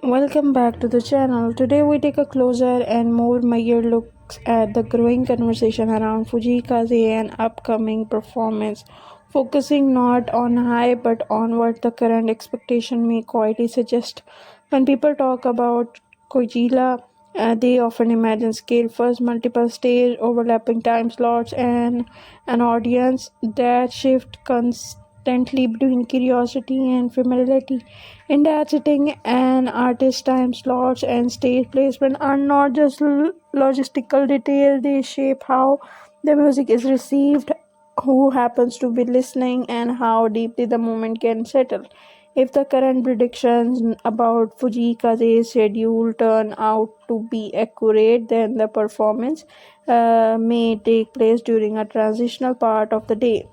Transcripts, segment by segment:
Welcome back to the channel. Today we take a closer and more measured look at the growing conversation around Fuji Kaze and upcoming performance, focusing not on hype but on what the current expectation may quietly suggest. When people talk about Kojila, they often imagine scale first, multiple stage, overlapping time slots, and an audience that shift constantly between curiosity and familiarity. In that setting, an artist's time slots and stage placement are not just logistical details, they shape how the music is received, who happens to be listening, and how deeply the moment can settle. If the current predictions about Fujikaze's schedule turn out to be accurate, then the performance may take place during a transitional part of the day,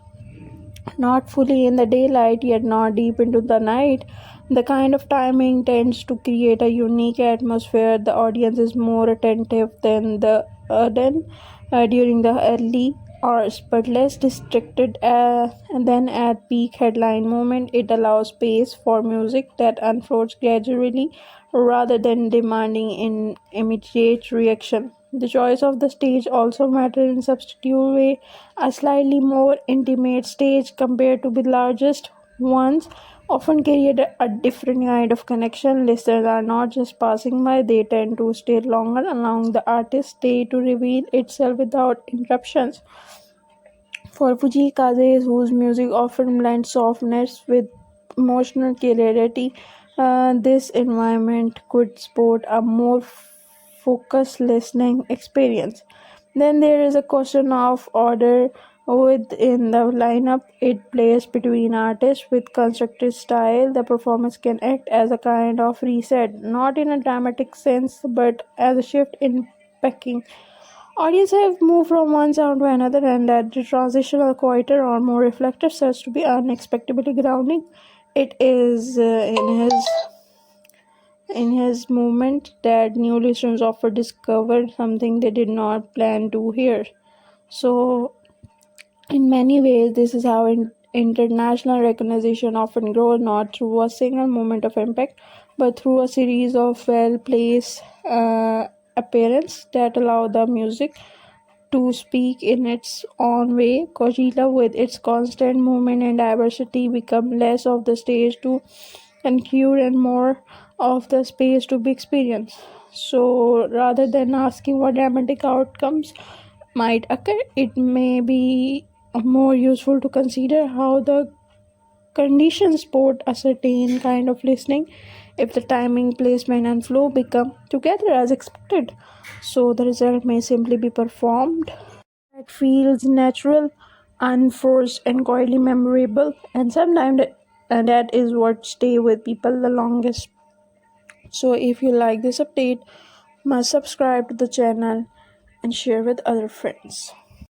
not fully in the daylight yet not deep into the night. The kind of timing tends to create a unique atmosphere. The audience is more attentive than during the early hours, but less distracted than at peak headline moment. It allows space for music that unfolds gradually rather than demanding an immediate reaction. The choice of the stage also matters in substitute way. A slightly more intimate stage compared to the largest ones often create a different kind of connection. Listeners are not just passing by, they tend to stay longer, allowing the artist's day to reveal itself without interruptions. For Fujikaze, whose music often blends softness with emotional clarity, this environment could support a more focused listening experience. Then there is a question of order within the lineup. It plays between artists with constructed style. The performance can act as a kind of reset, not in a dramatic sense, but as a shift in packing. Audience have moved from one sound to another, and that the transition are quieter or more reflective starts to be unexpectedly grounding. It is in his movement that new listeners often discover something they did not plan to hear. So, in many ways, this is how international recognition often grows, not through a single moment of impact, but through a series of well-placed appearances that allow the music to speak in its own way. Kojila, with its constant movement and diversity, become less of the stage to conclude and more of the space to be experienced. So, rather than asking what dramatic outcomes might occur, it may be more useful to consider how the conditions support a certain kind of listening. If the timing, placement, and flow become together as expected, so the result may simply be performed that feels natural, unforced, and quietly memorable. And sometimes that is what stay with people the longest. So if you like this update, must subscribe to the channel and share with other friends.